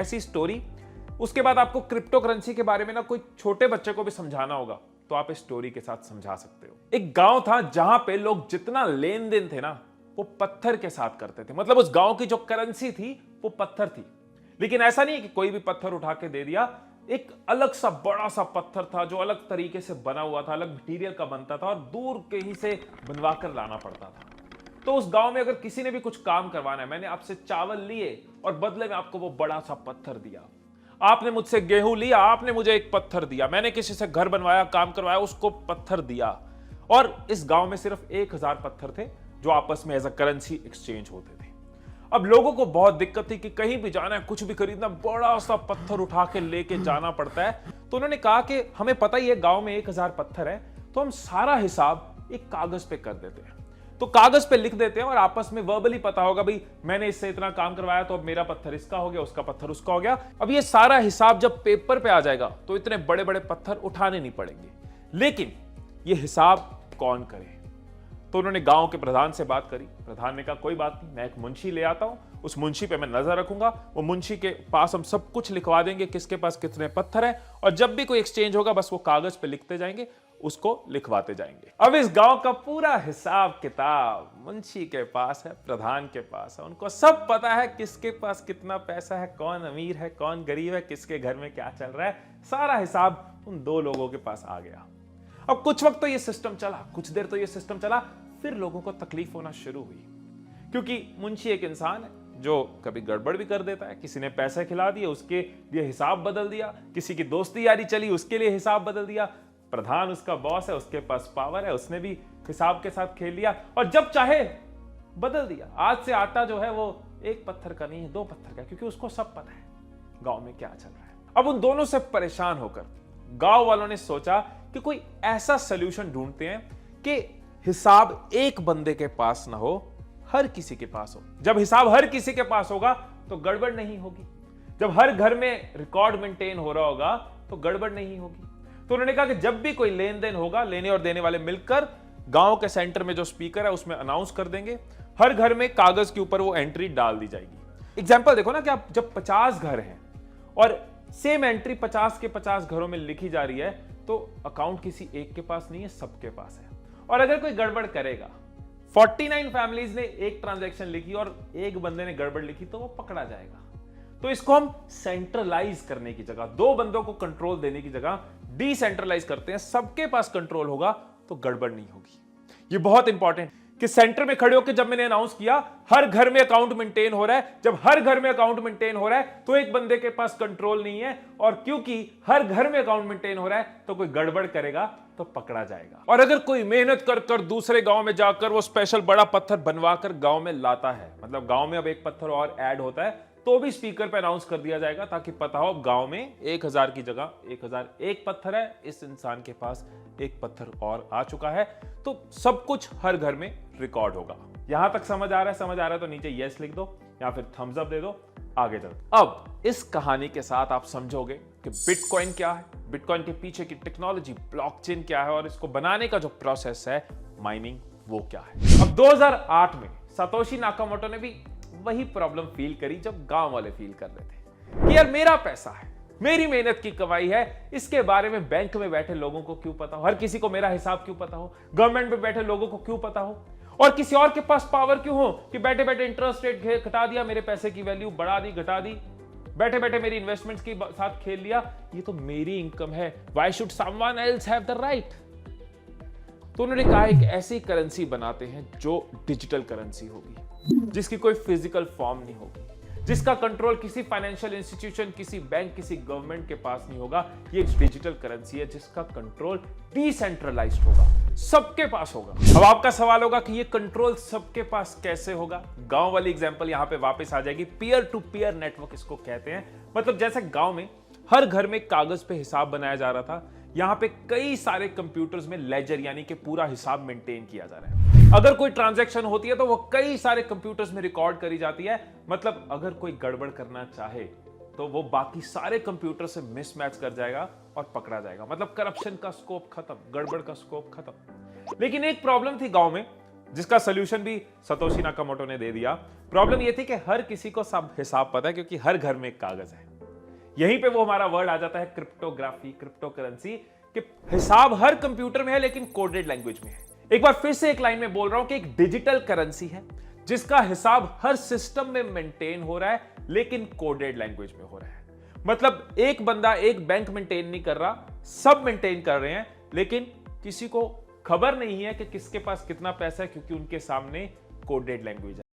ऐसी स्टोरी। उसके बाद आपको क्रिप्टो करेंसी के बारे में ना कोई छोटे बच्चे को भी समझाना होगा तो आप इस स्टोरी के साथ समझा सकते हो। एक गांव था जहां पे लोग जितना लेन देन थे ना वो पत्थर के साथ करते थे। मतलब उस गांव की जो करेंसी थी वो पत्थर थी। लेकिन ऐसा नहीं है कि कोई भी पत्थर उठा के दे दिया। एक अलग सा बड़ा सा पत्थर था जो अलग तरीके से बना हुआ था, अलग मटीरियल का बनता था और दूर कहीं से बनवा कर लाना पड़ता था। तो उस गांव में अगर किसी ने भी कुछ काम करवाना है, मैंने आपसे चावल लिए और बदले में आपको वो बड़ा सा पत्थर दिया। आपने मुझसे गेहूं लिया, आपने मुझे एक पत्थर दिया। मैंने किसी से घर बनवाया, काम करवाया, उसको पत्थर दिया। और इस गांव में सिर्फ 1000 पत्थर थे जो आपस में एज अ करेंसी एक्सचेंज होते थे। अब लोगों को बहुत दिक्कत थी कि कहीं भी जाना है, कुछ भी खरीदना, बड़ा सा पत्थर उठा के लेके जाना पड़ता है। तो उन्होंने कहा कि हमें पता ही है गांव में 1000 पत्थर है, तो हम सारा हिसाब एक कागज पे कर देते हैं। तो कागज पे लिख देते हैं और आपस में वर्बली पता होगा भाई मैंने इससे इतना काम करवाया तो अब मेरा पत्थर इसका हो गया, उसका पत्थर उसका हो गया। अब ये सारा हिसाब जब पेपर पे आ जाएगा तो इतने बड़े बड़े पत्थर उठाने नहीं पड़ेंगे। लेकिन ये हिसाब कौन करे? तो उन्होंने गांव के प्रधान से बात करी। प्रधान ने कहा कोई बात नहीं, मैं एक मुंशी ले आता हूं, उस मुंशी पे मैं नजर रखूंगा। वो मुंशी के पास हम सब कुछ लिखवा देंगे, किसके पास कितने पत्थर हैं, और जब भी कोई एक्सचेंज होगा बस वो कागज पे लिखते जाएंगे, उसको लिखवाते जाएंगे। अब इस गांव का पूरा हिसाब किताब मुंशी के पास है, प्रधान के पास है। उनको सब पता है किसके पास कितना पैसा है, कौन अमीर है, कौन गरीब है, किसके घर में क्या चल रहा है। सारा हिसाब उन दो लोगों के पास आ गया। अब कुछ वक्त तो ये सिस्टम चला, कुछ देर तो ये सिस्टम चला, फिर लोगों को तकलीफ होना शुरू हुई। क्योंकि मुंशी एक इंसान है जो कभी गड़बड़ भी कर देता है। किसी ने पैसे खिला दिए, उसके लिए हिसाब बदल दिया। किसी की दोस्ती यारी चली, उसके लिए हिसाब बदल दिया। प्रधान उसका बॉस है, उसके पास पावर है, उसने भी हिसाब के साथ खेल लिया और जब चाहे बदल दिया। आज से आटा जो है वो एक पत्थर का नहीं है, 2 पत्थर का, क्योंकि उसको सब पता है गांव में क्या चल रहा है। अब उन दोनों से परेशान होकर गांव वालों ने सोचा कि कोई ऐसा सोल्यूशन ढूंढते हैं कि हिसाब एक बंदे के पास ना हो, हर किसी के पास हो। जब हिसाब हर किसी के पास होगा तो गड़बड़ नहीं होगी। जब हर घर में रिकॉर्ड मेंटेन हो रहा होगा तो गड़बड़ नहीं होगी। तो उन्होंने कहा कि जब भी कोई लेन देन होगा, लेने और देने वाले मिलकर गांव के सेंटर में जो स्पीकर है उसमें अनाउंस कर देंगे। हर घर में कागज के ऊपर वो एंट्री डाल दी जाएगी। एग्जाम्पल देखो ना कि आप जब 50 घर हैं और सेम एंट्री 50 के 50 घरों में लिखी जा रही है तो अकाउंट किसी एक के पास नहीं है, सबके पास है। और अगर कोई गड़बड़ करेगा, 49 फैमिलीज ने एक ट्रांजैक्शन लिखी और एक बंदे ने गड़बड़ लिखी तो वो पकड़ा जाएगा। तो इसको हम सेंट्रलाइज करने की जगह, 2 बंदों को कंट्रोल देने की जगह डिसेंट्रलाइज करते हैं। सबके पास कंट्रोल होगा तो गड़बड़ नहीं होगी। ये बहुत इंपॉर्टेंट कि सेंटर में खड़े होकर जब मैंने अनाउंस किया हर घर में अकाउंट मेंटेन हो रहा है, जब हर घर में अकाउंट मेंटेन हो रहा है तो एक बंदे के पास कंट्रोल नहीं है, और क्योंकि हर घर में अकाउंट मेंटेन हो रहा है तो कोई गड़बड़ करेगा तो पकड़ा जाएगा। और अगर कोई मेहनत कर कर दूसरे गांव में जाकर वो स्पेशल बड़ा पत्थर बनवा कर गांव में लाता है, मतलब गांव में अब एक पत्थर और ऐड होता है, तो भी स्पीकर पे अनाउंस कर दिया जाएगा ताकि पता हो गांव में 1000 की जगह 1001 पत्थर है, इस इंसान के पास एक पत्थर और आ चुका है। तो सब कुछ हर घर में रिकॉर्ड होगा। यहां तक समझ आ रहा है तो नीचे यस लिख दो या फिर थम्स अप दे दो। आगे चलते अब इस कहानी के साथ आप समझोगे कि बिटकॉइन क्या है, बिटकॉइन के पीछे की टेक्नोलॉजी ब्लॉकचेन क्या है और इसको बनाने का जो प्रोसेस है माइनिंग वो क्या है। अब 2008 में सातोशी नाकामोटो ने भी वही प्रॉब्लम फील करी जब गांव वाले फील कर रहे थे कि यार मेरा पैसा है, मेरी मेहनत की कमाई है, इसके बारे में बैंक में बैठे लोगों को क्यों पता हो, हर किसी को मेरा हिसाब क्यों पता हो, गवर्नमेंट में बैठे लोगों को क्यों पता हो, और किसी और के पास पावर क्यों हो कि बैठे बैठे इंटरेस्ट रेट घटा दिया, मेरे पैसे की वैल्यू बढ़ा दी घटा दी, बैठे बैठे मेरी इन्वेस्टमेंट्स के साथ खेल लिया, ये तो मेरी इनकम है, why should someone else have the right. तो उन्होंने कहा एक ऐसी करेंसी बनाते हैं जो डिजिटल करेंसी होगी, जिसकी कोई फिजिकल फॉर्म नहीं होगी, जिसका कंट्रोल किसी फाइनेंशियल इंस्टीट्यूशन, किसी बैंक, किसी गवर्नमेंट के पास नहीं होगा। ये डिजिटल करेंसी है जिसका कंट्रोल डिसेंट्रलाइज्ड होगा, सबके पास होगा। अब आपका सवाल होगा कि ये कंट्रोल सबके पास कैसे होगा? गांव वाली एग्जांपल यहां पे वापस आ जाएगी। पीयर टू पीयर नेटवर्क इसको कहते हैं। मतलब जैसे गांव में हर घर में कागज पे हिसाब बनाया जा रहा था, यहां पे कई सारे कंप्यूटर्स में लेजर यानी कि पूरा हिसाब मेंटेन किया जा रहा है। अगर कोई ट्रांजैक्शन होती है तो वो कई सारे कंप्यूटर्स में रिकॉर्ड करी जाती है। मतलब अगर कोई गड़बड़ करना चाहे तो वो बाकी सारे कंप्यूटर से मिसमैच कर जाएगा और पकड़ा जाएगा। मतलब करप्शन का स्कोप खत्म, गड़बड़ का स्कोप खत्म। लेकिन एक प्रॉब्लम थी गांव में जिसका सोल्यूशन भी सतोशी नाकामोटो ने दे दिया। प्रॉब्लम यह थी कि हर किसी को सब हिसाब पता है क्योंकि हर घर में एक कागज है। यहीं पे वो हमारा वर्ड आ जाता है क्रिप्टोग्राफी, क्रिप्टो करेंसी, कि हिसाब हर कंप्यूटर में है लेकिन कोडेड लैंग्वेज में है। एक बार फिर से एक लाइन में बोल रहा हूं कि एक डिजिटल करेंसी है जिसका हिसाब हर सिस्टम में मेंटेन हो रहा है लेकिन कोडेड लैंग्वेज में हो रहा है। मतलब एक बंदा एक बैंक मेंटेन नहीं कर रहा, सब मेंटेन कर रहे हैं, लेकिन किसी को खबर नहीं है कि किसके पास कितना पैसा है, क्योंकि उनके सामने कोडेड लैंग्वेज है।